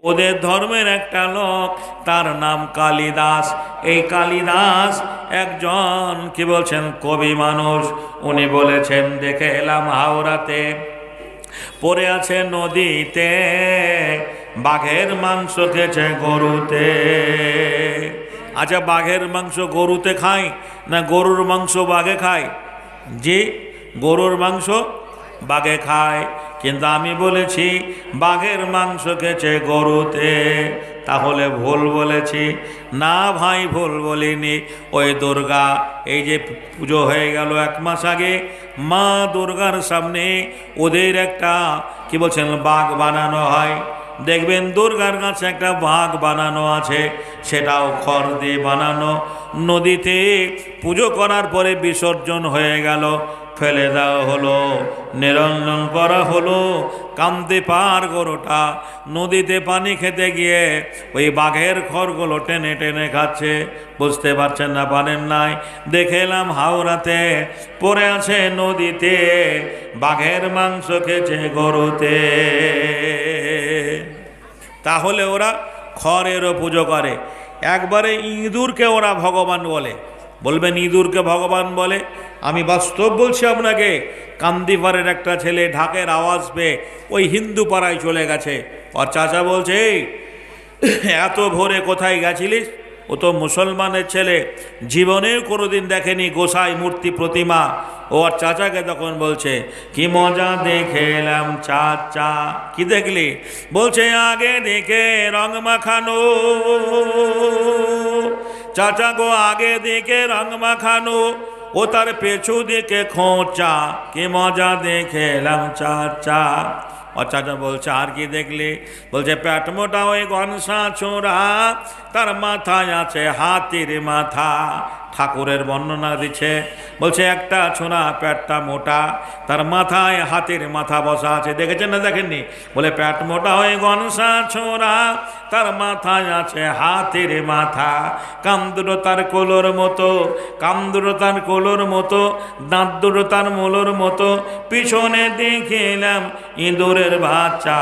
ওদের ধর্মের একটা লোক, তার নাম কালিদাস। এই কালিদাস একজন কি বলছেন কবি মানুষ। উনি বলেছেন, দেখে এলাম হাওড়াতে পড়ে আছে নদীতে, বাঘের মাংস খেয়েছে গরুতে। আচ্ছা, বাঘের মাংস গরুতে খায় না গরুর মাংস বাঘে খায়? জি, গরুর মাংস বাঘে খায়, কিন্তু আমি বলেছি বাঘের মাংস খেয়েছে গরুতে। তাহলে ভুল বলেছি? না ভাই, ভুল বলিনি। ওই দুর্গা, এই যে পুজো হয়ে গেল 1 মাস আগে, মা দুর্গার সামনে ওদের একটা কি বলছেন বাঘ বানানো হয়। দেখবেন দুর্গার কাছে একটা বাঘ বানানো আছে, সেটাও খড় দিয়ে বানানো। নদীতে পুজো করার পরে বিসর্জন হয়ে গেল, ফেলে দেওয়া হলো, নিরঞ্জন করা হলো। কামতে পার গরুটা নদীতে পানি খেতে গিয়ে ওই বাঘের খড়গুলো টেনে টেনে খাচ্ছে। বুঝতে পারছেন না? পারেন নাই? দেখে এলাম হাওড়াতে পড়ে আছে নদীতে, বাঘের মাংস খেয়েছে গরুতে। তাহলে ওরা খড়েরও পুজো করে। একবারে ইঁদুরকে ওরা ভগবান বলে। বলবেন ইঁদুরকে ভগবান বলে? আমি বাস্তব বলছি আপনাকে। কান্দিপাড়ের একটা ছেলে ঢাকের আওয়াজ পেয়ে ওই হিন্দু পাড়ায় চলে গেছে। ওর চাচা বলছে, এত ভোরে কোথায় গেছিলিস? ও তো মুসলমানের ছেলে, জীবনেও কোনোদিন দেখেনি গোসাই মূর্তি প্রতিমা। ও আর চাচাকে তখন বলছে, কি মজা দেখে এলাম চাচা। কি দেখলি? বলছে, আগে দেখে রং মাখানো। চাচা গো, আগে দেখে রং মাখানো, ও তার পেছু দিকে খোঁচা। কি মজা দেখে এলাম চাচা। ও চাচা বলছে, আর কি দেখলি? বলছে, পেট মোটা ওই গনসা ছোড়া, তার মাথায় আছে হাতির মাথা। ঠাকুরের বর্ণনা দিচ্ছে, বলছে একটা ছোড়া পেটটা মোটা, তার মাথায় হাতির মাথা বসা আছে। দেখেছেন না দেখেননি? বলে পেট মোটা হয়ে গনসা ছোড়া, তার মাথায় আছে হাতির মাথা। কান দুটো তার কোলোর মতো, কান দুটো তার কোলোর মতো, দাঁত দুটো তার মোলোর মতো, পিছনে দেখে এলাম ইঁদুরের বাচ্চা।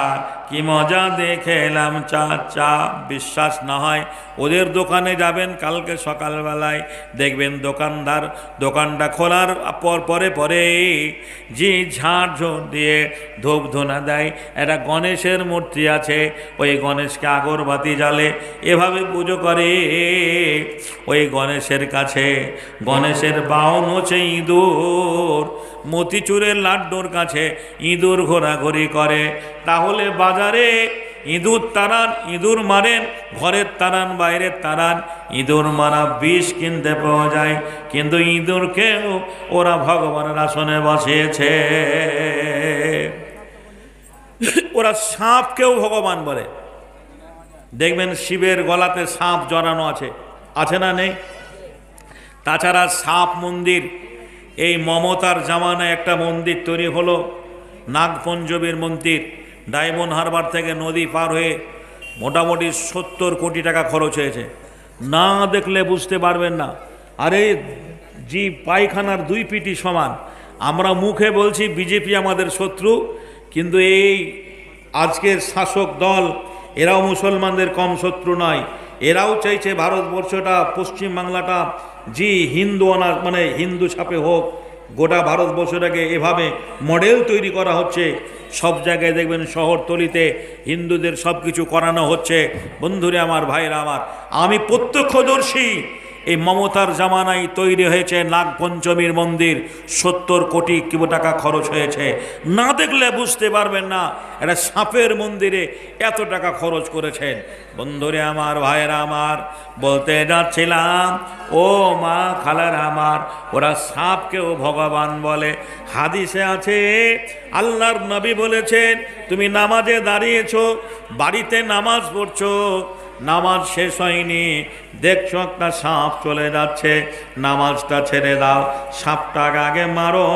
কি মজা দেখে এলাম চাচা। বিশ্বাস না হয় ওদের দোকানে যাবেন কালকে সকালবেলায়, দেখবেন দোকানটা খোলার পরে পরে যে ঝাড়ঝোড় দিয়ে ধূপ ধুনা দেয়। একটা গণেশের মূর্তি আছে, ওই গণেশকে আগরবাতি জ্বালে, এভাবে পুজো করে। ওই গণেশের কাছে, গণেশের বাহন হচ্ছে ইঁদুর। মতিচুরের লাড্ডুর কাছে ইঁদুর ঘোরাঘুরি করে। তাহলে বাজারে ইঁদুর তাড়ান, ইঁদুর মারেন, ঘরের তাড়ান, বাইরের তাড়ান, ইঁদুর মারা বিষ কিনতে পাওয়া যায়। কিন্তু ইঁদুরকেও ওরা ভগবানের আসনে বসিয়েছে। ওরা সাপকেও ভগবান বলে। দেখবেন শিবের গলাতে সাপ জড়ানো আছে, আছে না নেই? তাছাড়া সাপ মন্দির, এই মমতার জামানায় একটা মন্দির তৈরি হলো, নাগপঞ্চমীর মন্দির। ডায়মন্ড হারবার থেকে নদী পার হয়ে মোটামুটি 70 কোটি টাকা খরচ হয়েছে। না দেখলে বুঝতে পারবেন না। আরে জি, পায়খানার 2 পিটি সমান। আমরা মুখে বলছি বিজেপি আমাদের শত্রু, কিন্তু এই আজকের শাসক দল এরাও মুসলমানদের কম শত্রু নয়। এরাও চাইছে ভারতবর্ষটা, পশ্চিমবাংলাটা জি হিন্দু মানে হিন্দু ছাপে হোক। গোটা ভারতবর্ষটাকে এভাবে মডেল তৈরি করা হচ্ছে। সব জায়গায় দেখবেন শহরতলিতে হিন্দুদের সব কিছু করানো হচ্ছে। বন্ধুরে আমার, ভাইরা আমার, আমি প্রত্যক্ষদর্শী। এই মমতার জামানায় তৈরি হয়েছে নাগপঞ্চমীর মন্দির, 70 কোটি টাকা খরচ হয়েছে। না দেখলে বুঝতে পারবেন না এটা সাপের মন্দিরে এত টাকা খরচ করেছেন। বন্ধুরে আমার, ভাইয়েরা আমার, বলতে যাচ্ছিলাম, ও মা খালার আমার, ওরা সাপকেও ভগবান বলে। হাদিসে আছে, আল্লাহর নবী বলেছেন, তুমি নামাজে দাঁড়িয়েছো, বাড়িতে নামাজ পড়ছো, নামাজ শেষ হয়নি, দেখছো একটা সাপ চলে যাচ্ছে, নামাজটা ছেড়ে দাও, সাপটাকে আগে মারো,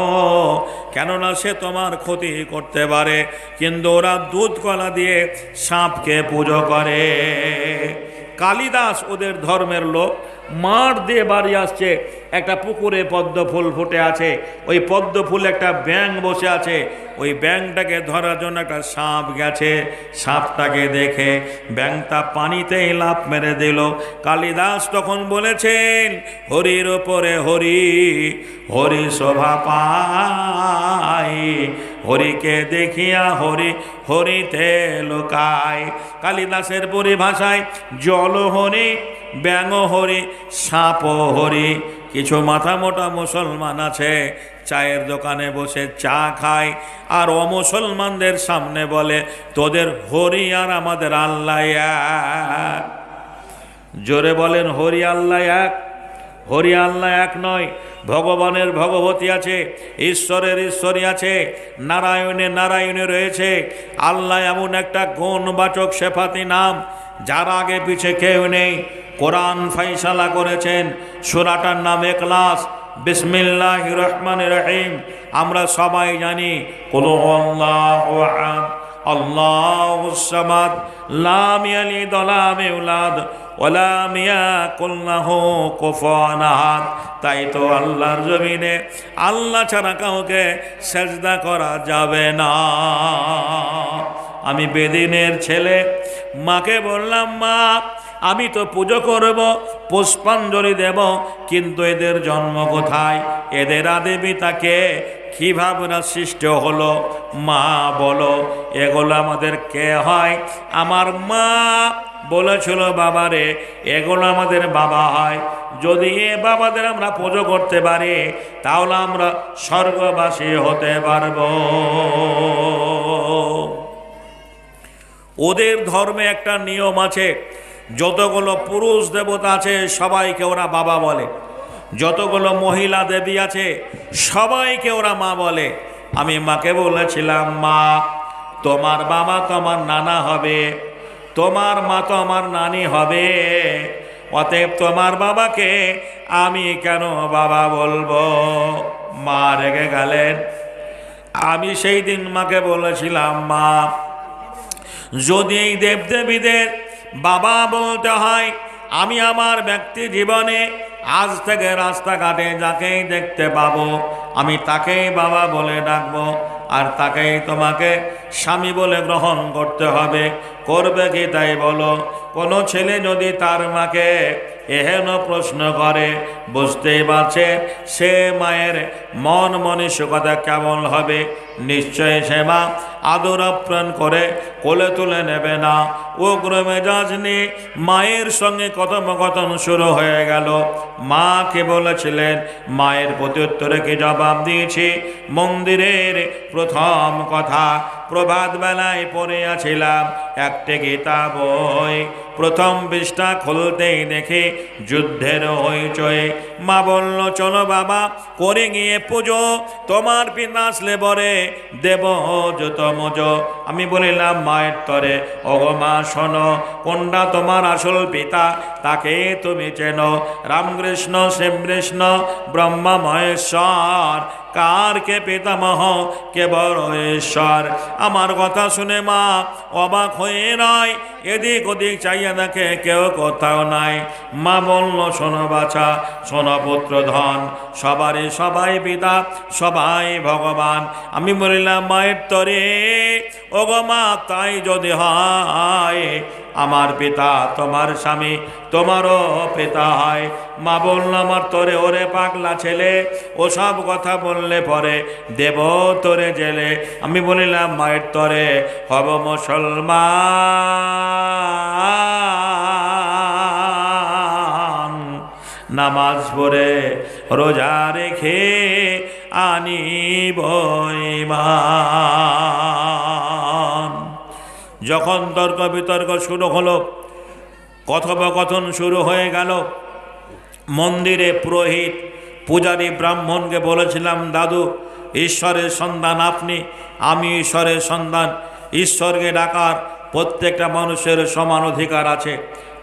কেননা সে তোমার ক্ষতি করতে পারে। কিন্তু ওরা দুধ কলা দিয়ে সাপকে পুজো করে। কালিদাস ওদের ধর্মের লোক মাঠ দিয়ে বাড়ি আসছে, একটা পুকুরে পদ্ম ফুল ফুটে আছে, ওই পদ্ম ফুল একটা ব্যাঙ বসে আছে, ওই ব্যাঙটাকে ধরার জন্য একটা সাপ গেছে, সাপটাকে দেখে ব্যাঙটা পানিতেই লাফ মেরে দিল। কালিদাস তখন বলেছেন, হরির ওপরে হরি, হরি শোভা পায়, হরিকে দেখিয়া হরি হরিতে লোকায়। কালিদাসের পরিভাষায় জল হরি, ব্যাঙ হরি, সাপ হরি। কিছু মাথা মোটা মুসলমান আছে চায়ের দোকানে বসে চা খায়, আর অমুসলমানদের সামনে বলে তোদের হরি আর আমাদের আল্লাহ এক। জোরে বলেন হরি আল্লাহ এক। হরি আল্লাহ এক নয়, ভগবানের ভগবতী আছে, ঈশ্বরের ঈশ্বরী আছে, নারায়ণের নারায়ণী রয়েছে। আল্লাহ এমন একটা গুণবাচক সেফাতি নাম যার আগে পিছে কেউ নেই। কোরআন ফাইসালা করেছেন, সূরাটার নাম ইখলাস। বিসমিল্লাহির রহমানির রহিম। আমরা সবাই জানি কুল হুয়াল্লাহু আহাদ আল্লাহুস সামাদ লাম ইয়ালিদ ওয়া লাম ইউলাদ ওয়া লাম ইয়াকুল লাহু কুফুয়ান আহাদ। তাই তো আল্লাহর জমিনে আল্লাহ ছাড়া কাউকে সেজদা করা যাবে না। আমি বেদিনের ছেলে, মাকে বললাম, মা আমি তো পুজো করব, পুষ্পাঞ্জলি দেব, কিন্তু এদের জন্ম কোথায়, এদের আদি পিতাকে কিভাবে না সৃষ্টি হলো, মা বলো এগুলো আমাদের কে হয়? আমার মা বলেছিল, বাবারে এগুলো আমাদের বাবা হয়। যদি এ বাবাদের আমরা পুজো করতে পারি তাহলে আমরা স্বর্গবাসী হতে পারব। ওদের ধর্মে একটা নিয়ম আছে, যতগুলো পুরুষ দেবতা আছে সবাইকে ওরা বাবা বলে, যতগুলো মহিলা দেবী আছে সবাইকে ওরা মা বলে। আমি মাকে বলেছিলাম, মা তোমার বাবা তো আমার নানা হবে, তোমার মা তো আমার নানি হবে, অতএব তোমার বাবাকে আমি কেন বাবা বলবো? মা রেগে গেলেন। আমি সেই দিন মাকে বলেছিলাম, মা যদি এই দেবদেবীদের বাবা বলতে হয়, আমি আমার ব্যক্তি জীবনে আজ থেকে রাস্তাঘাটে যাকেই দেখতে পাবো আমি তাকেই বাবা বলে ডাকবো, আর তাকেই তোমাকে স্বামী বলে গ্রহণ করতে হবে। করবে কি তাই বলো? কোনো ছেলে যদি তার মাকে এহেন প্রশ্ন করে, বুঝতেই পারছে সে মায়ের মন মানসিকতা কেমন হবে। নিশ্চয়ই সে মা আদর আপ্যায়ন করে কোলে তুলে নেবে না। উগ্র মেজাজ নিয়ে মায়ের সঙ্গে কথোপকথন শুরু হয়ে গেল। মাকে বলেছিলেন, মায়ের প্রত্যুত্তরে কি জবাব দিয়েছি? মন্দিরের প্রথম কথা প্রভাত বেলায় পড়িয়াছিলাম একটি গীতা বই, প্রথম পৃষ্ঠা খুলতেই দেখি যুদ্ধের হইচই। মা বলল, চলো বাবা করে গিয়ে পুজো, তোমার পিতা আসলে বরে দেব যত মজো। আমি বলিলাম মায়ের তরে, ওগো মা শোনো, কোনটা তোমার আসল পিতা তাকে তুমি চেনো? রামকৃষ্ণ শ্রীকৃষ্ণ ব্রহ্মা মহেশ্বর, কার কে পিতামহ কে বড় ঈশ্বর। আমার কথা শুনে মা অবাক হয়ে নয়, এদিক ওদিক চাইয়া দেখে কেউ কোথাও নাই। মা বলল, শোনো বাছা, শোনো পুত্র ধন, সবারই সবাই পিতা, সবাই ভগবান। আমি বলিলাম মায়ের তরে, ওগো মা তাই যদি হয় আমার পিতা তোমার স্বামী তোমারও পিতা হয়। মা বলল, আমার তোরে ওরে পাগলা ছেলে, ওসব কথা বললে পরে দেব তোরে জেলে। আমি বলিলাম মায়ের তরে হব মুসলমান, নামাজ পড়ে রোজা রেখে আনিব ঈমান। যখন তর্ক বিতর্ক শুরু হলো, কথোপকথন শুরু হয়ে গেল, মন্দিরে পুরোহিত পূজারী ব্রাহ্মণকে বলেছিলাম, দাদু ঈশ্বরের সন্তান আপনি, আমি ঈশ্বরের সন্তান, ঈশ্বরকে ডাকার প্রত্যেকটা মানুষের সমান অধিকার আছে।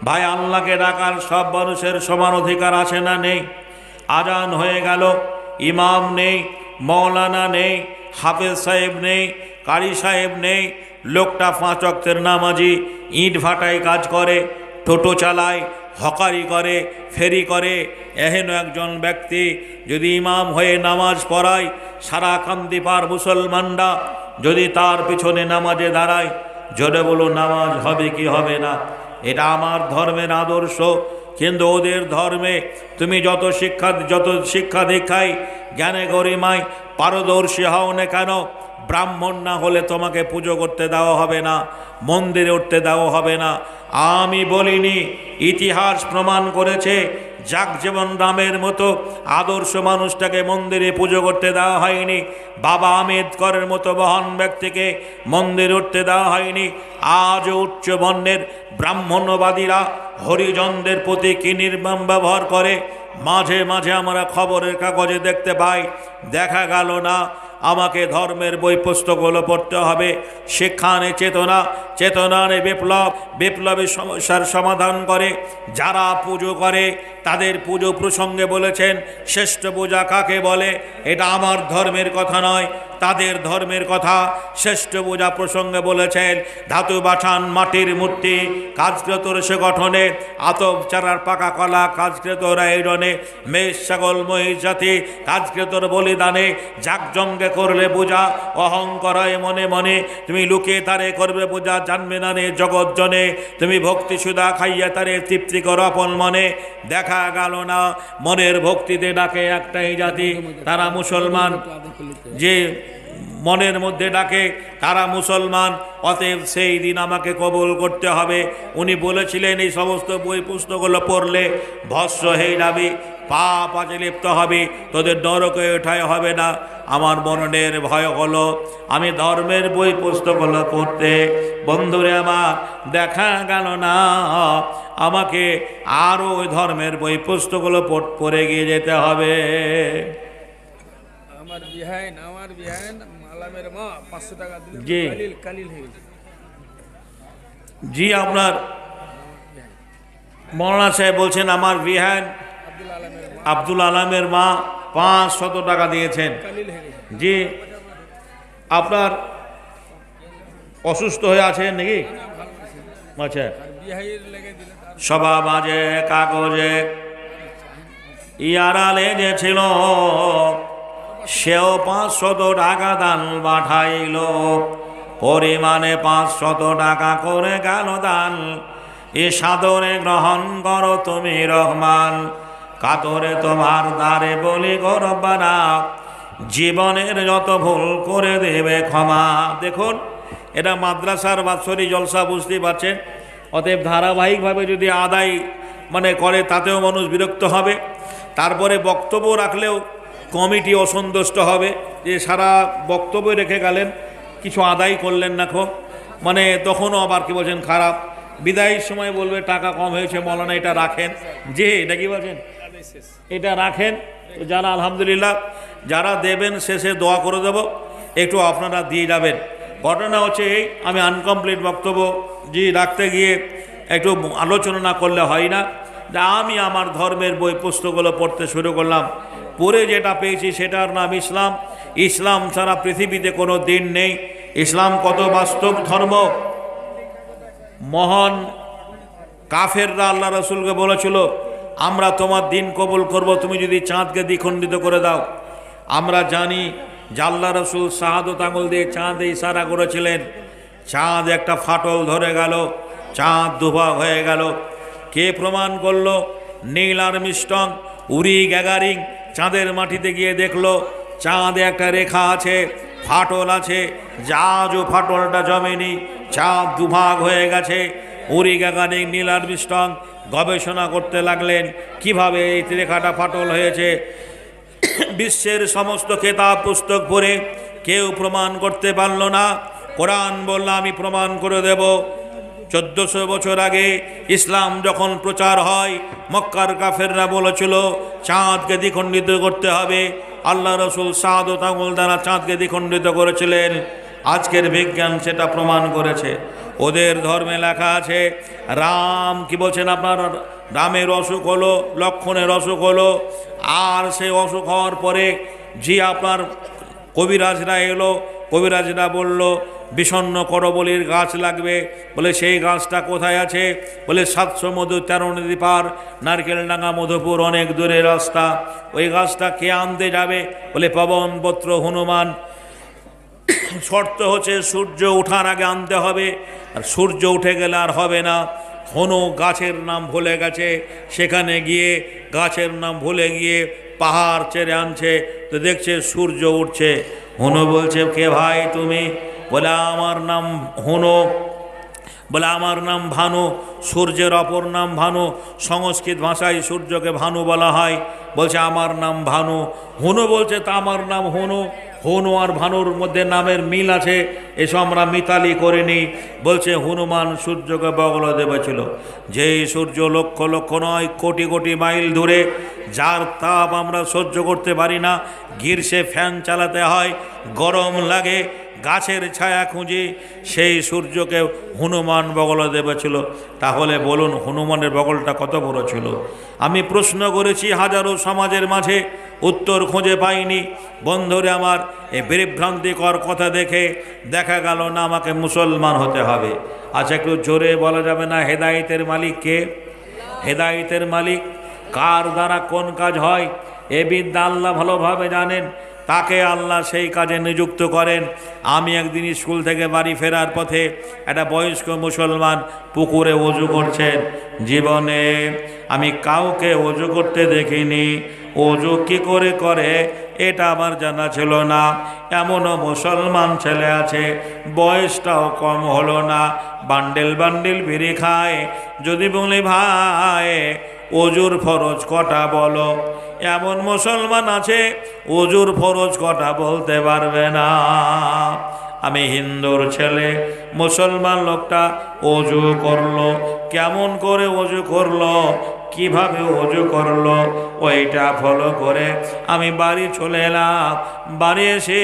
ভাই আল্লাহকে ডাকার সব মানুষের সমান অধিকার আছে না নেই? আজান হয়ে গেল, ইমাম নেই, মৌলানা নেই, হাফেজ সাহেব নেই, কারি সাহেব নেই, লোকটা 5 ওয়াক্তের নামাজি, ইট ভাটায় কাজ করে, টোটো চালায়, হকারি করে, ফেরি করে, এহেন একজন ব্যক্তি যদি ইমাম হয়ে নামাজ পড়ায়, সারা কান্দিপার মুসলমানরা যদি তার পিছনে নামাজে দাঁড়ায়, জোরে বলো নামাজ হবে কি হবে না? এটা আমার ধর্মের আদর্শ। কিন্তু ওদের ধর্মে তুমি যত শিক্ষা দীক্ষায়, জ্ঞানে গরিমায় পারদর্শী হও না কেন, ব্রাহ্মণ না হলে তোমাকে পুজো করতে দেওয়া হবে না, মন্দিরে উঠতে দেওয়া হবে না। আমি বলিনি, ইতিহাস প্রমাণ করেছে। জাগজীবন রামের মতো আদর্শ মানুষটাকে মন্দিরে পুজো করতে দেওয়া হয়নি, বাবা আম্বেদকরের মতো মহান ব্যক্তিকে মন্দিরে উঠতে দেওয়া হয়নি। আজ উচ্চ বর্ণের ব্রাহ্মণ্যবাদীরা হরিজনদের প্রতি কি নির্মম ব্যবহার করে, মাঝে মাঝে আমরা খবরের কাগজে দেখতে পাই। দেখা গেল না আমাকে ধর্মের বই পুস্তকগুলো পড়তে হবে, শিক্ষানে চেতনা, চেতনানে বিপ্লব, বিপ্লবী সমস্যার সমাধান করে। যারা পুজো করে তাদের পুজো প্রসঙ্গে বলেছেন শ্রেষ্ঠ পূজা কাকে বলে, এটা আমার ধর্মের কথা নয়, তাদের ধর্মের কথা। শ্রেষ্ঠ পূজা প্রসঙ্গে বলেছেন ধাতু বাছান, মাটির মূর্তি, কাজকৃত সে গঠনে, আতপ চারার পাকা কলা, কাজকৃত আয়োজনে, মেষ ছাগল মহিষ জাতি, কাজকৃতর বলিদানে, জাকজঙ্গে করলে পূজা, অহংকরায় মনে মনে তুমি লুকিয়ে তারে করবে পূজা, জানবে না রে জগৎ জনে তুমি ভক্তি সুধা খাইয়া তারে তৃপ্তি কর আপন মনে। দেখা গেল না মনের ভক্তিতে ডাকে একটাই জাতি, তারা মুসলমান। যে মনের মধ্যে ডাকে তারা মুসলমান, অতএব সেই দিন আমাকে কবুল করতে হবে। উনি বলেছিলেন এই সমস্ত বই পুস্তকগুলো পড়লে ভস্ম হয়ে যাবি, পাপ আজে লিপ্ত হবে, তোদের নরকে ওঠায় হবে না। আমার মনের ভয় হলো আমি ধর্মের বই পুস্তকগুলো পড়তে, বন্ধুরে আমার দেখা গেল না আমাকে আরও ওই ধর্মের বই পুস্তকগুলো পড়ে গিয়ে যেতে হবে। আমার বিহাইন মালামের মা 500 টাকা দিলে জি কালিল হয়ে গেছে। জি আপনার মৌলানা সাহেব বলছেন আমার বিহাইন আব্দুল আলমের মা 500 টাকা দিয়েছেন। জি আপনার অসুস্থ হয়ে আছেন নাকি? আচ্ছা, সভা মাঝে কাগজে ইয়ারা লেগেছিল, সেও 500 টাকা দান পাঠাইল, পরিমাণে 500 টাকা করে গেল দান। এ সাদরে গ্রহণ করো তুমি রহমান, কাতরে তোমার দ্বারে বলি গো রব্বানা, জীবনের যত ভুল করে দেবে ক্ষমা। দেখুন এটা মাদ্রাসার বাৎসরিক জলসা, বুঝতেই পারছেন। অতএব ধারাবাহিকভাবে যদি আদায় করে তাতেও মানুষ বিরক্ত হবে। তারপরে বক্তব্য রাখলেও কমিটি অসন্তুষ্ট হবে যে সারা বক্তব্য রেখে গেলেন, কিছু আদায় করলেন না খো, তখনও আবার কি বলছেন খারাপ। বিদায়ের সময় বলবে টাকা কম হয়েছে মৌলানা এটা রাখেন। যে এটা কি বলছেন, এটা রাখেন। যারা আলহামদুলিল্লাহ যারা দেবেন শেষে দোয়া করে দেব, একটু আপনারা দিয়ে যাবেন। ঘটনা হচ্ছে এই, আমি আনকমপ্লিট বক্তব্য রাখতে গিয়ে একটু আলোচনা না করলে হয় না। যে আমি আমার ধর্মের বই পুস্তকগুলো পড়তে শুরু করলাম, পড়ে যেটা পেয়েছি সেটার নাম ইসলাম। ইসলাম ছাড়া পৃথিবীতে কোনো দিন নেই। ইসলাম কত বাস্তব ধর্ম। মহান কাফেররা আল্লাহ রসুলকে বলেছিল আমরা তোমার দিন কবুল করব তুমি যদি চাঁদকে দ্বিখণ্ডিত করে দাও। আমরা জানি যে আল্লাহ রসুল শাহাদত আঙুল দিয়ে চাঁদে ইশারা করেছিলেন, চাঁদ একটা ফাটল ধরে গেল, চাঁদ দুভাগ হয়ে গেল। কে প্রমাণ করলো? নীল আর্মস্ট্রং, উরি গ্যাগারিং চাঁদের মাটিতে গিয়ে দেখলো চাঁদে একটা রেখা আছে, ফাটল আছে, আজও ফাটলটা জমেনি, চাঁদ দুভাগ হয়ে গেছে। উরি গ্যাগারিং, নীল আর্মস্ট্রং গবেষণা করতে লাগলেন কিভাবে এই রেখাটা ফাটল হয়েছে। বিশ্বের সমস্ত কেতাব পুস্তক পড়ে কেউ প্রমাণ করতে পারল না। কোরআন বলল আমি প্রমাণ করে দেব। 1400 বছর আগে ইসলাম যখন প্রচার হয়, মক্কার কাফেররা বলেছিল চাঁদকে দ্বিখণ্ডিত করতে হবে। আল্লাহ রসুল শাহাদত আঙুল দ্বারা চাঁদকে দ্বিখণ্ডিত করেছিলেন। আজকের বিজ্ঞান সেটা প্রমাণ করেছে। ওদের ধর্মে লেখা আছে রাম কি বলছেন, আপনার রামের অসুখ হলো, লক্ষণের অসুখ হলো, আর সেই অসুখ হওয়ার পরে আপনার কবিরাজরা এলো, কবিরাজরা বলল বিষণ্ণ করবলির গাছ লাগবে। বলে সেই গাছটা কোথায় আছে? বলে 700 মধু 13 নদী পার, নারকেলডাঙ্গা মধুপুর, অনেক দূরের রাস্তা। ওই গাছটা কে আনতে যাবে? বলে পবনপুত্র হনুমান। শর্ত হচ্ছে সূর্য ওঠার আগে আনতে হবে, আর সূর্য উঠে গেলে আর হবে না। হনু গাছের নাম ভুলে গেছে, সেখানে গিয়ে গাছের নাম ভুলে গিয়ে পাহাড় চেড়ে আনছে, তো দেখছে সূর্য উঠছে। হনু বলছে, কে ভাই তুমি? বলে আমার নাম হনু। বলে আমার নাম ভানু। সূর্যের অপর নাম ভানু, সংস্কৃত ভাষায় সূর্যকে ভানু বলা হয়। বলছে আমার নাম ভানু। হনু বলছে তা আমার নাম হনু। হনু আর ভানুর মধ্যে নামের মিল আছে, এসব আমরা মিতালি করিনি। বলছে হনুমান সূর্যকে বগল দেবেছিল, যেই সূর্য লক্ষ লক্ষ নয় কোটি কোটি মাইল দূরে, যার তাপ আমরা সহ্য করতে পারি না, গ্রীষ্মে ফ্যান চালাতে হয়, গরম লাগে, গাছের ছায়া খুঁজি, সেই সূর্যকে হনুমান বগল দেবেছিল। তাহলে বলুন হনুমানের বগলটা কত বড় ছিল? আমি প্রশ্ন করেছি হাজারো সমাজের মাঝে, উত্তর খুঁজে পাইনি। বন্ধুরে আমার, এই বিভ্রান্তিকর কথা দেখে দেখা গেল না আমাকে মুসলমান হতে হবে। আচ্ছা একটু জোরে বলা যাবে না হেদায়েতের মালিক কে? হেদায়েতের মালিক কার দ্বারা কোন কাজ হয় এ বিদ্যা আল্লাহ ভালোভাবে জানেন, তাকে আল্লাহ সেই কাজে নিযুক্ত করেন। আমি একদিন স্কুল থেকে বাড়ি ফেরার পথে একটা বয়স্ক মুসলমান পুকুরে ওযু করছেন। জীবনে আমি কাউকে ওযু করতে দেখিনি, ওযু কি করে করে এটা আমার জানা ছিল না। এমনও মুসলমান ছেলে আছে, বয়সটাও কম হলো না, বান্ডেল বান্ডেল বিড়ি খায়। যদি বলি ভাই ওযুর ফরজ কটা বলো, এমন মুসলমান আছে ওযুর ফরজ কটা বলতে পারবে না। আমি হিন্দুর ছেলে, মুসলমান লোকটা ওযু করলো, কেমন করে ওযু করলো, কিভাবে ওযু করলো, ওইটা ফলো করে আমি বাড়ি চলে এলাম। বাড়ি এসে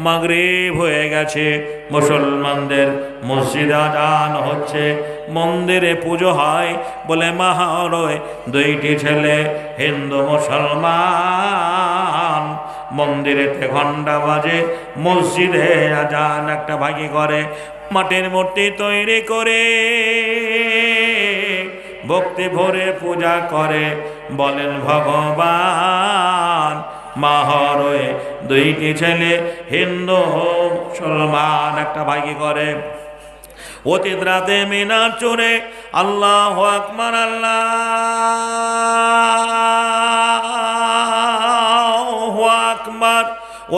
মাগরিব হয়ে গেছে, মুসলমানদের মসজিদে আযান হচ্ছে, মন্দিরে পুজো হয়। বলে মাহরয় দুইটি ছেলে হিন্দু মুসলমান, মন্দিরেতে ঘণ্টা বাজে, মসজিদে আযান একটা ভাগি করে, মাটির মূর্তি তৈরি করে ভক্তি ভরে পূজা করে। বলেন ভগবান, মাহরয় দুইটি ছেলে হিন্দু মুসলমান একটা ভাগি করে। অতীত রাতে মিনার চোরে আল্লাহু আকবার, আল্লাহু আকবার।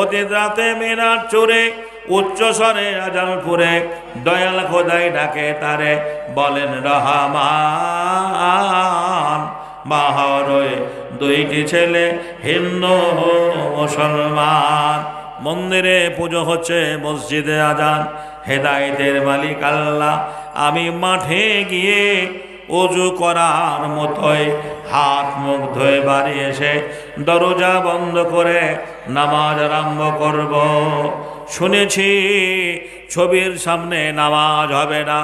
অতীত রাতে মিনার চোরে উচ্চ স্বরে আযান করে দয়াল খোদাই ডাকে তারে, বলেন রহমান। মাহরয় দুইটি ছেলে হিন্দু মুসলমান, মন্দিরে পুজো হচ্ছে, মসজিদে আযান। হেদায়েতের মালিক আল্লাহ। আমি মাঠে গিয়ে ওযু করার মতোই হাত মুখ ধুয়ে বাড়ি এসে দরজা বন্ধ করে নামাজ আরম্ভ করব। শুনেছি ছবির সামনে নামাজ হবে না,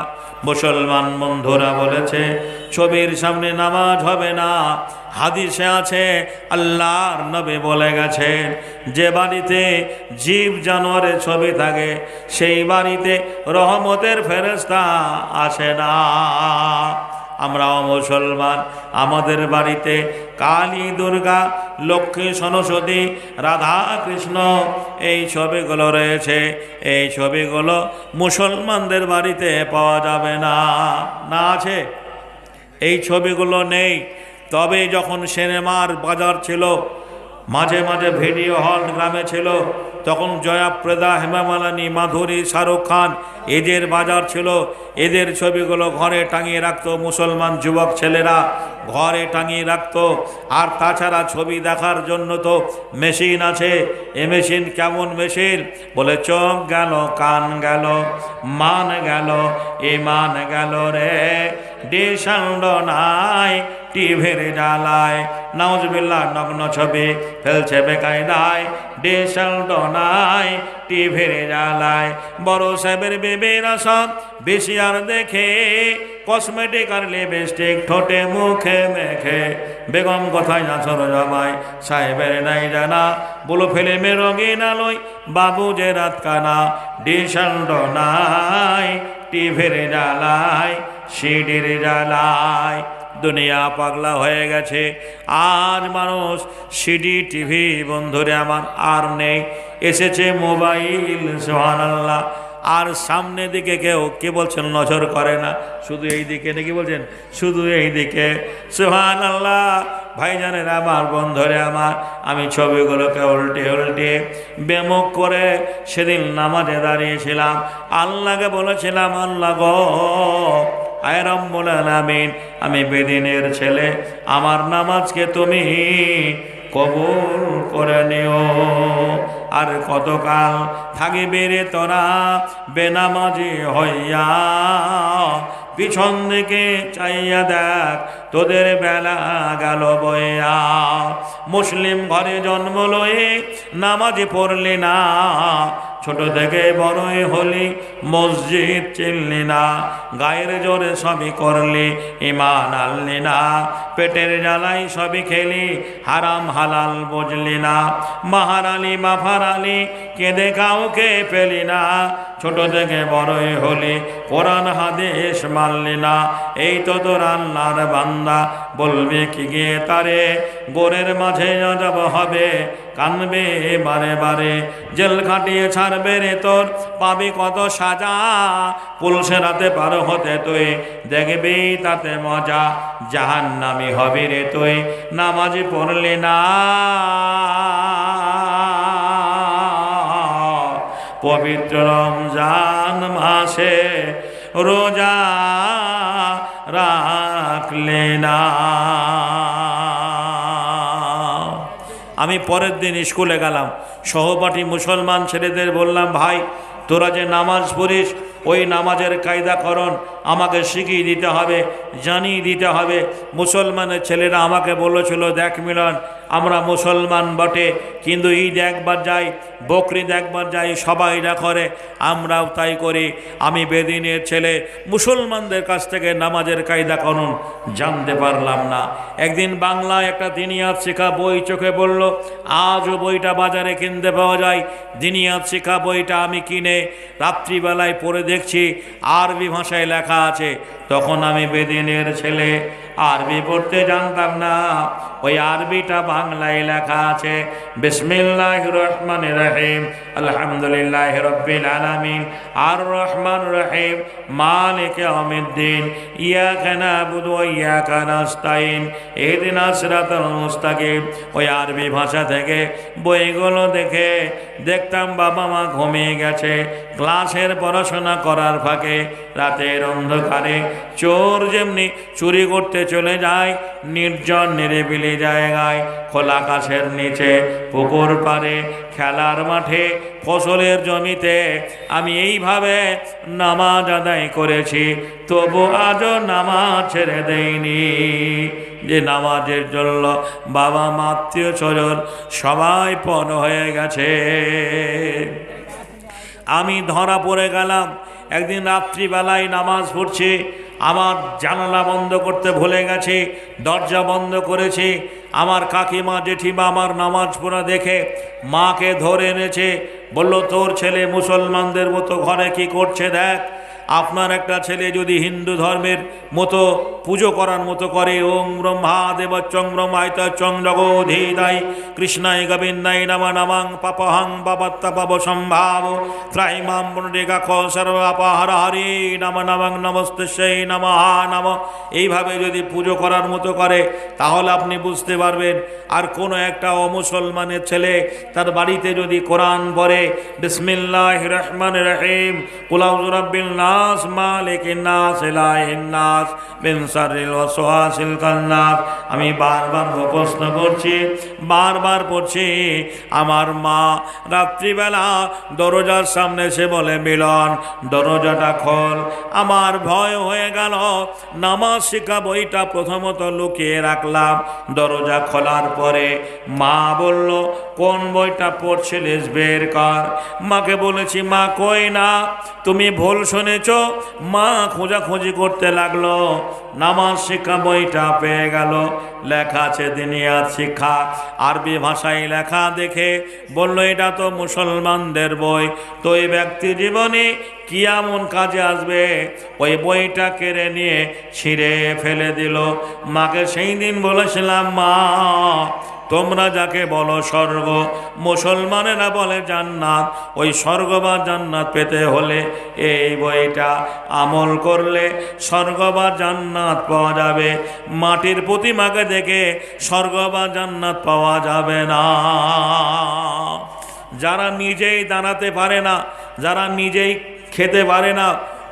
মুসলমান বন্ধুরা বলেছে ছবির সামনে নামাজ হবে না। হাদিসে আছে আল্লাহর নবী বলে গেছেন, যে বাড়িতে জীব জানোয়ারের ছবি থাকে সেই বাড়িতে রহমতের ফেরেশতা আসে না। আমরাও মুসলমান, আমাদের বাড়িতে কালী, দুর্গা, লক্ষ্মী, সরস্বতী, রাধা, কৃষ্ণ এই ছবিগুলো রয়েছে। এই ছবিগুলো মুসলমানদের বাড়িতে পাওয়া যাবে না। না আছে? এই ছবিগুলো নেই। তবে যখন সিনেমার বাজার ছিল, মাঝে মাঝে ভিডিও হল গ্রামে ছিল, তখন জয়াপ্রদা, হেমা মালিনী, মাধুরী, শাহরুখ খান এদের বাজার ছিল। এদের ছবিগুলো ঘরে টাঙিয়ে রাখতো মুসলমান যুবক ছেলেরা, ঘরে টাঙিয়ে রাখতো। আর তাছাড়া ছবি দেখার জন্য তো মেশিন আছে। এ মেশিন কেমন মেশিন? বলে চোখ গেল, কান গেল, মান গেল, ইমান গেল রে, ডিশ নাই টিভির জ্বালায়, নাউজুবিল্লাহ নগ্ন ছবি ফেলছে বেকায়দায়, ডিজিটাল ডোনায় টিভির জ্বালায়, বড় সাহেবের বেবেরা সব বেশি আর দেখে, কসমেটিক আর লিপস্টিক ঠোঁটে মুখে মেখে, বেগম কোথায় আছর জমায় সাহেবের নাই জানা, বলো ফিল্মে রঙিন আলোয় বাবু যে রাত কানা, ডিজিটাল ডোনায় টিভির জ্বালায় সিডির জ্বালায়। দুনিয়া পাগলা হয়ে গেছে, আজ মানুষ সিডি টিভি বন্ধুরে আমার আর নেই, এসেছে মোবাইল। সুবহানাল্লাহ। আর সামনে দিকে কেউ কে বলছেন নজর করে না, শুধু এই দিকে নাকি বলছেন, শুধু এই দিকে। সুবহানাল্লাহ। ভাইজানের আমার, বন্ধুরে আমার, আমি ছবিগুলোকে উল্টে উল্টে বেমুখ করে সেদিন নামাজে দাঁড়িয়েছিলাম, আল্লাহকে বলেছিলাম, আল্লাহ গো, আয় রব্বুল আলামিন, আমি বেদিনের ছেলে, আমার নামাজকে তুমি কবুল করে নিও। আর কতকাল থাকিবে রে তোরা বেনামাজি হইয়া, পিছন দিকে চাইয়া দেখ তোদের বেলা গেল বইয়া। মুসলিম ঘরে জন্ম লয়ে নামাজি পড়লি না, ছোট থেকে বড়ই হলি মসজিদ চিনলি না, গায়ের জোরে সবই করলি ইমান আনলি না, পেটের জ্বালাই সবই খেলি হারাম হালাল বুঝলি না, মাহারালি মাফারালি কেঁদে কাউকে পেলি না, ছোট থেকে বড়ই হলি কোরআন হাদিস মানলি না। এই তো তোর আল্লাহর বান্দা, বলবে কি গিয়ে তারে, গোরের মাঝে আযাব হবে, কানবে বারে বারে, জেল খাটিয়ে ছাড়বে রে তোর, পাবি কত সাজা, পুলিশে রাতে পার হতে তুই দেখবি তাতে মজা, জাহান্নামী হবি রে তুই নামাজি পড়লি না। পবিত্র রমজান মাসে রোজা রাখলে না। আমি পরের দিন স্কুলে গেলাম, সহপাঠী মুসলমান ছেলেদের বললাম, ভাই তোরা যে নামাজ পড়িস, ওই নামাজের কায়দাকরণ আমাকে শিখিয়ে দিতে হবে, জানিয়ে দিতে হবে। মুসলমানের ছেলেরা আমাকে বলেছিল, দেখ মিলন, আমরা মুসলমান বটে, কিন্তু ঈদ একবার যাই, বকরিদ একবার যাই, সবাইরা করে, আমরাও তাই করি। আমি বেদিনের ছেলে, মুসলমানদের কাছ থেকে নামাজের কায়দাকরণ জানতে পারলাম না। একদিন বাংলায় একটা দিনিয়াত শিক্ষা বই চোখে পড়ল, আজও বইটা বাজারে কিনতে পাওয়া যায়। দিনিয়াত শিক্ষা বইটা আমি কিনে রাত্রিবেলায় পড়ে দেখছি আরবি ভাষায় লেখা আছে। তখন আমি বেদিনের ছেলে, আরবি পড়তে জানতাম না, ওই আরবিটা বাংলায় লেখা আছে, বিসমিল্লাহির রহমানির রহিম, আলহামদুলিল্লাহি রাব্বিল আলামিন, আর রহমান রহিম, মালিক ইয়াউমিদ্দিন, ইয়াকা না'বুদু ওয়া ইয়াকা নাস্তাইন, ইহদিনাস সিরাতাল মুস্তাকিম। ওই আরবি ভাষা থেকে বইগুলো দেখে দেখতাম বাবা মা ঘুমিয়ে গেছে, ক্লাসের পড়াশোনা করার ফাঁকে রাতের অন্ধকারে চোর যেমনি চুরি করতে চলে যায় নির্জন নিরিবিলি জায়গায়, খোলা আকাশের নিচে, পুকুর পাড়ে, খেলার মাঠে, ফসলের জমিতে, আমি এইভাবে নামাজ আদায় করেছি, তবু আজও নামাজ ছেড়ে দেইনি। যে নামাজের জন্য বাবা মা আত্মীয় স্বজন সবাই পণ হয়ে গেছে। আমি ধরা পড়ে গেলাম। একদিন রাত্রিবেলায় নামাজ পড়ছি, আমার জানালা বন্ধ করতে ভুলে গেছি, দরজা বন্ধ করেছি। আমার কাকিমা জেঠিমা আমার নামাজ পড়া দেখে মাকে ধরে এনেছে, বলল, তোর ছেলে মুসলমানদের মতো ঘরে কি করছে দেখ। আপনার একটা ছেলে যদি হিন্দু ধর্মের মতো পুজো করার মতো করে, ওং ব্রহ্মা দেবচ্চং ব্রহ্মায়ত চং জগোধীদাই কৃষ্ণায় গোবিন্দায় নমঃ নমঃ পাপহং পাপত্তাপব সম্ভাব ত্রাইমাম পুণ্ডরিকাক্ষ সর্বাপহার হরি নমঃ নমঃ নমস্তেশ্বৈ নমঃ নমঃ, এইভাবে যদি পুজো করার মতো করে তাহলে আপনি বুঝতে পারবেন। আর কোনো একটা অমুসলমানের ছেলে তার বাড়িতে যদি কোরআন পড়ে, বিসমিল্লাহির রহমানির রহিম, কুল আউযু বিরাব্বিন নাস, নাস মালিকিন নাস ইলাহিন নাস মিন শাররিল ওয়াসওয়াসিল খান্নাস। আমি বারবার প্রশ্ন করছি, বারবার পড়ছি। আমার মা রাত্রিবেলা দরজার সামনে এসে বলে, মিলন দরজাটা খোল। আমার ভয় হয়ে গেল। নামাজ শিক্ষা বইটা প্রথমত লুকিয়ে রাখলাম। দরজা খোলার পরে মা বলল, কোন বইটা পড়ছিলিস বের কর। মাকে বলেছি, মা কই না। তুমি ভুল শুনেছ। মা খোঁজাখুঁজি করতে লাগলো, নামাজ শিক্ষা বইটা পেয়ে গেল। লেখা আছে দিনিয়াত শিক্ষা, আরবি ভাষায় লেখা দেখে বলল, এটা তো মুসলমানদের বই, তো এই ব্যক্তি জীবনে কি এমন কাজে আসবে। ওই বইটা কেড়ে নিয়ে ছিঁড়ে ফেলে দিল। মাকে সেই দিন বলেছিলাম, মা তোমরা যাকে বলো স্বর্গ, মুসলমানেরা বলে জান্নাত। ওই স্বর্গ বা জান্নাত পেতে হলে এই বইটা আমল করলে স্বর্গ বা জান্নাত পাওয়া যাবে। মাটির প্রতিমাকে দেখে স্বর্গ বা জান্নাত পাওয়া যাবে না। যারা নিজেই দাঁড়াতে পারে না, যারা নিজেই খেতে পারে না,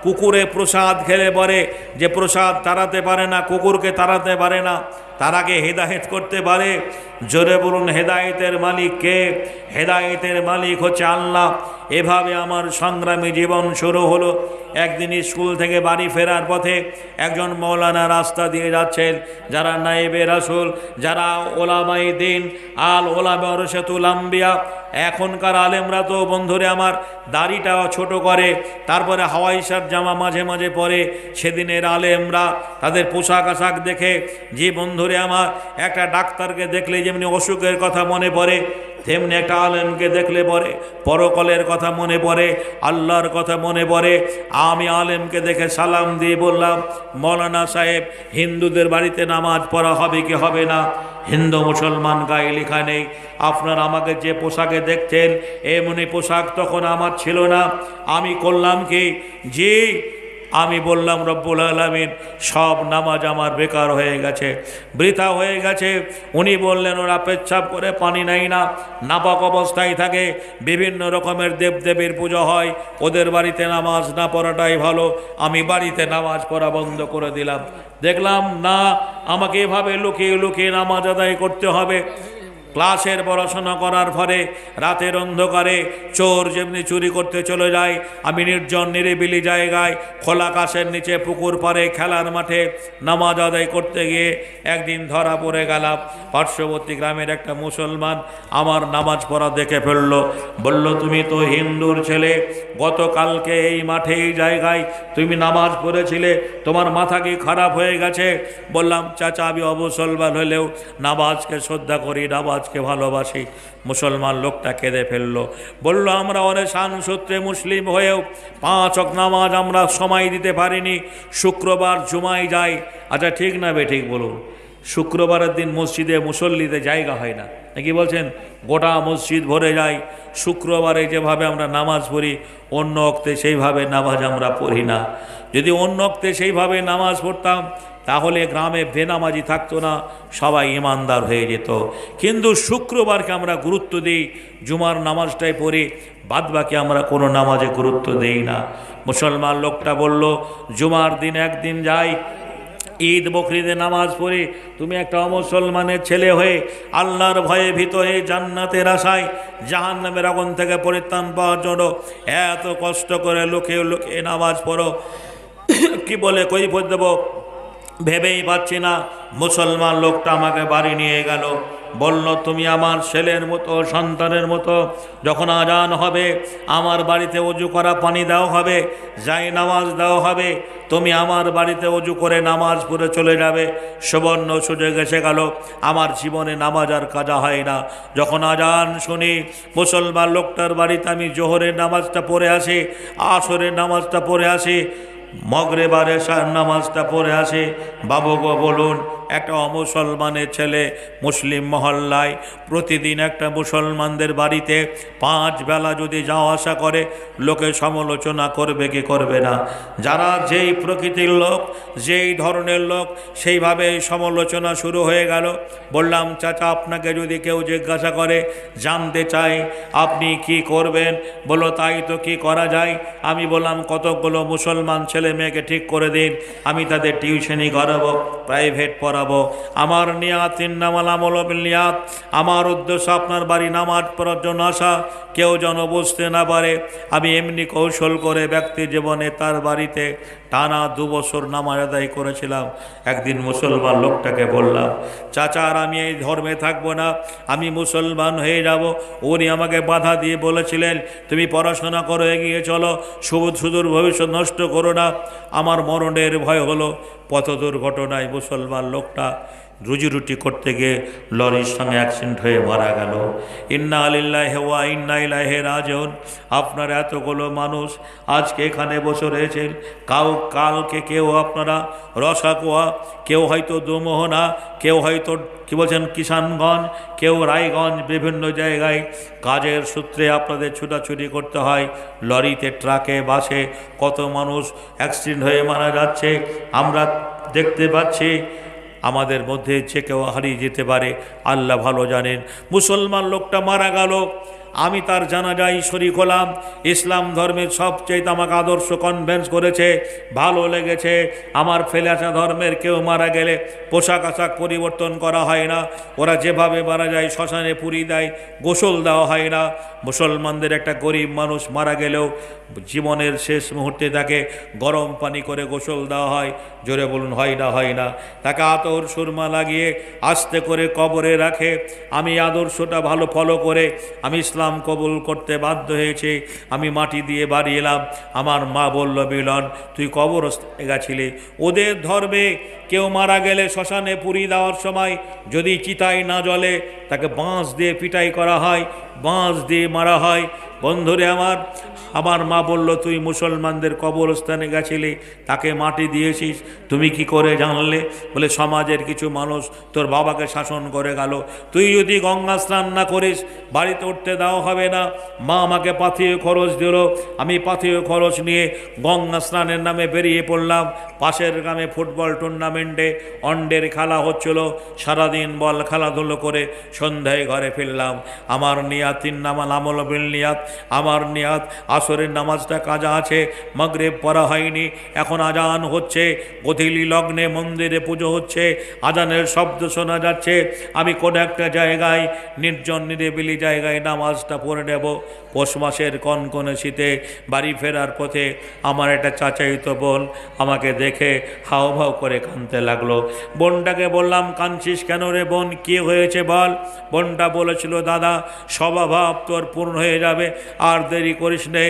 কুকুরে প্রসাদ খেলে পরে যে প্রসাদ তাড়াতে পারে না, কুকুরকে তাড়াতে পারে না, তারাকে হেদায়েত করতে পারে। জোরে বলুন, হেদায়েতের মালিক কে? হেদায়েতের মালিক হচ্ছে আল্লাহ। এভাবে আমার সংগ্রামী জীবন শুরু হলো। একদিন স্কুল থেকে বাড়ি ফেরার পথে একজন মৌলানা রাস্তা দিয়ে যাচ্ছেন। যারা নায়েবে রাসূল, যারা ওলামায়ে দ্বীন, আল ওলামা ওয়ারাসাতুল আম্বিয়া, এখনকার আলেমরা তো বন্ধুরে আমার দাড়িটাও ছোট করে, তারপরে হাওয়াই শার্ট জামা মাঝে মাঝে পরে। সেদিনের আলেমরা তাদের পোশাক আশাক দেখে, যে বন্ধুরে আমার একটা ডাক্তারকে দেখলে যেমনি অসুখের কথা মনে পড়ে, তেমনি একটা আলেমকে দেখলে পরে পরকালের কথা মনে পড়ে, আল্লাহর কথা মনে পড়ে। আমি আলেমকে দেখে সালাম দিয়ে বললাম, মৌলানা সাহেব, হিন্দুদের বাড়িতে নামাজ পড়া হবে কি হবে না? হিন্দু মুসলমান গায়ে লেখা নেই। আপনার আমাকে যে পোশাকে দেখছেন এমনি পোশাক তখন আমার ছিল না। আমি করলাম কি, জি আমি বললাম, রব্বুল আলামিন সব নামাজ আমার বেকার হয়ে গেছে, বৃথা হয়ে গেছে। উনি বললেন, ওরা পেচ্ছাপ করে পানি নেয় না, নাপাক অবস্থায় থাকে, বিভিন্ন রকমের দেবদেবীর পুজো হয়, ওদের বাড়িতে নামাজ না পড়াটাই ভালো। আমি বাড়িতে নামাজ পড়া বন্ধ করে দিলাম। দেখলাম না, আমাকে এভাবে লুকিয়ে লুকিয়ে নামাজ আদায় করতে হবে। ক্লাসের পড়াশোনা করার পরে রাতের অন্ধকারে চোর যেমনি চুরি করতে চলে যায়, আমি নির্জন নিরিবিলি জায়গায় খোলা আকাশের নিচে পুকুর পাড়ে খেলার মাঠে নামাজ আদায় করতে গিয়ে একদিন ধরা পড়ে গেলাম। পার্শ্ববর্তী গ্রামের একটা মুসলমান আমার নামাজ পড়া দেখে ফেলল। বলল, তুমি তো হিন্দুর ছেলে, গতকালকে এই মাঠে এই জায়গায় তুমি নামাজ পড়েছিলে, তোমার মাথা কি খারাপ হয়ে গেছে? বললাম, চাচা আমি অমুসলমান হলেও নামাজকে শ্রদ্ধা করি, নামাজকে ভালোবাসি। মুসলমান লোকটা কেঁদে ফেললো। বলল, আমরা অনেশান সূত্রে মুসলিম হয়েও 5 ওয়াক্ত নামাজ আমরা সময় দিতে পারিনি, শুক্রবার জুমায় যাই। আচ্ছা ঠিক না বেঠিক বলুন? শুক্রবারের দিন মসজিদে মুসল্লিতে জায়গা হয় না, নাকি বলছেন? গোটা মসজিদ ভরে যায়। শুক্রবারে যেভাবে আমরা নামাজ পড়ি, অন্য ওক্তে সেইভাবে নামাজ আমরা পড়ি না। যদি অন্য ওক্তে সেইভাবে নামাজ পড়তাম তাহলে গ্রামে বেনামাজি থাকতো না, সবাই ইমানদার হয়ে যেত। কিন্তু শুক্রবারকে আমরা গুরুত্ব দিই, জুমার নামাজটাই পড়ি, বাদবাকি আমরা কোনো নামাজে গুরুত্ব দেই না। মুসলমান লোকটা বলল, জুমার দিন একদিন যাই, ঈদ বকরিদে নামাজ পড়ি। তুমি একটা অমুসলমানের ছেলে হয়ে আল্লাহর ভয়ে ভীত হয়ে জান্নাতের আশায় জাহান্নামের আগুন থেকে পরিত্রাণ পাওয়ার জন্য এত কষ্ট করে লুকিয়ে লুকিয়ে নামাজ পড়ো, কি বলে কৈফিয়ত দেব ভেবেই পাচ্ছি না। মুসলমান লোকটা আমাকে বাড়ি নিয়ে গেল, বলল, তুমি আমার ছেলের মতো, সন্তানের মতো, যখন আজান হবে আমার বাড়িতে অজু করা পানি দেওয়া হবে, যাই নামাজ দেওয়া হবে, তুমি আমার বাড়িতে অজু করে নামাজ পড়ে চলে যাবে। সুবর্ণ সুযোগ এসে গেল, আমার জীবনে নামাজ আর কাজা হয় না। যখন আজান শুনি মুসলমান লোকটার বাড়িতে আমি জোহরের নামাজটা পড়ে আসি, আসরের নামাজটা পড়ে আসি, মগরিবের এশার নামাজটা পড়ে আসে। বাবু গো বলুন, একটা অমুসলমানের ছেলে মুসলিম মহল্লায় প্রতিদিন একটা মুসলমানদের বাড়িতে 5 বেলা যদি যাওয়া আসা করে, লোকে সমালোচনা করবে কি করবে না? যারা যেই প্রকৃতির লোক, যেই ধরনের লোক, সেইভাবে সমালোচনা শুরু হয়ে গেল। বললাম, চাচা আপনাকে যদি কেউ জিজ্ঞাসা করে, জানতে চাই আপনি কি করবেন, বলো তাই তো কি করা যায়? আমি বললাম, কতগুলো মুসলমান ছেলে মেয়েকে ঠিক করে দিন, আমি তাদের টিউশনি করাবো, প্রাইভেট পড়াবো। আমার নিয়াত ইন্নামাল আমালু বিন্নিয়াত, আমার উদ্দেশ্য আপনার বাড়ি নামাজ পড়ার জন্য আসা, কেউ যেন বুঝতে না পারে আমি এমনি কৌশল করে ব্যক্তি জীবনে তার বাড়িতে টানা 2 বছর নামাজ আদায় করেছিলাম। একদিন মুসলমান লোকটাকে বললাম, চাচা আর আমি এই ধর্মে থাকবো না, আমি মুসলমান হয়ে যাব। উনি আমাকে বাধা দিয়ে বলেছিলেন, তুমি পড়াশোনা করো, এগিয়ে চলো, সুদূর ভবিষ্যৎ নষ্ট করো না। আমার মরণের ভয় হলো। পথ দুর্ঘটনায় মুসলমান লোকটা রুজি রুটি করতে গিয়ে লরির সঙ্গে অ্যাক্সিডেন্ট হয়ে মারা গেল। ইন্না লিল্লাহি ওয়া ইন্না ইলাইহি রাজিউন। আপনারা এতগুলো মানুষ আজকে এখানে বসে রয়েছেন, কালকে কেউ আপনারা রসাকুয়া, কেউ হয়তো দোমোহনা, কেউ হয়তো কি বলছেন কিষানগঞ্জ, কেউ রায়গঞ্জ, বিভিন্ন জায়গায় কাজের সূত্রে আপনাদের ছুটাছুটি করতে হয়। লরিতে, ট্রাকে, বাসে কত মানুষ অ্যাক্সিডেন্ট হয়ে মারা যাচ্ছে আমরা দেখতে পাচ্ছি। আমাদের মধ্যে যে কেউ হারিয়ে যেতে পারে, আল্লাহ ভালো জানেন। মুসলমান লোকটা মারা গেল, আমি তার জানাজায় শরীক হলাম। ইসলাম ধর্মের সবচেয়ে আমাকে আদর্শ কনভেন্স করেছে, ভালো লেগেছে। আমার ফেলে আসা ধর্মের কেউ মারা গেলে পোশাক আশাক পরিবর্তন করা হয় না, ওরা যেভাবে মারা যায় শ্মশানে পুরি দেয়, গোসল দেওয়া হয় না। মুসলমানদের একটা গরিব মানুষ মারা গেলেও জীবনের শেষ মুহূর্তে তাকে গরম পানি করে গোসল দেওয়া হয়। জোরে বলুন, হয় না? হয় না? তাকে আতর সুরমা লাগিয়ে আস্তে করে কবরে রাখে। আমি আদর্শটা ভালো ফলো করে আমি ইসলাম কবুল করতে বাধ্য হয়েছে। আমি মাটি দিয়ে বাড়ি এলাম। আমার মা বলল, মিলন তুই কবরস্থানে গেছিলি। ওদের ধর্মে কেউ মারা গেলে শ্মশানে পুরি দেওয়ার সময় যদি চিতায় না জ্বলে, তাকে বাঁশ দিয়ে পিটাই করা হয়, বাঁশ দিয়ে মারা হয়। বন্ধুরে আমার মা বলল, তুই মুসলমানদের কবরস্থানে গেছিলি, তাকে মাটি দিয়েছিস, তুমি কি করে জানলে? বলে, সমাজের কিছু মানুষ তোর বাবাকে শাসন করে গেল, তুই যদি গঙ্গা স্নান না করিস বাড়িতে উঠতে দেওয়া হবে না। মা আমাকে পাথেয় খরচ দিল, আমি পাথেয় খরচ নিয়ে গঙ্গা স্নানের নামে বেরিয়ে পড়লাম। পাশের গ্রামে ফুটবল টুর্নামেন্টে অন্ডের খেলা হচ্ছিল, সারাদিন বল খেলাধুলো করে সন্ধ্যায় ঘরে ফিরলাম। আমার নিয়াত ইন্নামাল আমালু বিন্নিয়াত, আমার নিয়াত আসরের নামাজটা কাজা আছে, মাগরিব পড়া হয়নি, এখন আজান হচ্ছে, গধূলি লগ্নে মন্দিরে পুজো হচ্ছে, আজানের শব্দ শোনা যাচ্ছে। আমি কোনো একটা জায়গায় নির্জন নিরিবিলি জায়গায় নামাজটা পড়ে নেব। পৌষ মাসের কনকনে শীতে বাড়ি ফেরার পথে আমার একটা চাচাইতো বোন আমাকে দেখে হাউভাউ করে কাঁদতে লাগলো। বোনটাকে বললাম, কাঁদছিস কেন রে বোন, কি হয়েছে বল? বোনটা বলেছিল, দাদা স্বভাব তোর পূর্ণ হয়ে যাবে, আর দেরি করিস নে,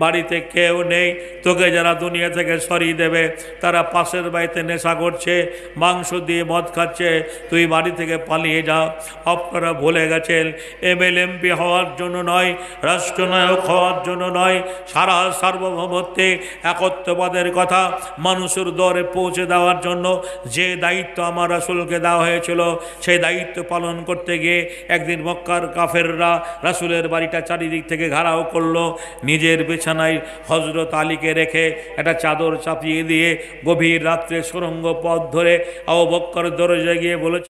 বাড়িতে কেউ নেই, তোকে যারা দুনিয়া থেকে সরিয়ে দেবে তারা পাশের বাড়িতে নেশা করছে, মাংস দিয়ে মদ খাচ্ছে, তুই বাড়ি থেকে পালিয়ে যা। আপনারা ভুলে গেছেন MLMP হওয়ার জন্য নয়, রাষ্ট্রনায়ক হওয়ার জন্য নয়, সারা সার্বভৌমত্বে একত্ববাদের কথা মানুষের দরে পৌঁছে দেওয়ার জন্য যে দায়িত্ব আমার রাসূলকে দেওয়া হয়েছিল, সেই দায়িত্ব পালন করতে গিয়ে একদিন মক্কার কাফেররা রাসূলের বাড়িটা চারিদিক থেকে ঘেরাও করলো। নিজের বিছানায় হযরত আলীকে রেখে একটা চাদর চাপিয়ে দিয়ে গভীর রাত্রে সুড়ঙ্গ পথ ধরে আবু বকর দরজায় গিয়ে বলেছে,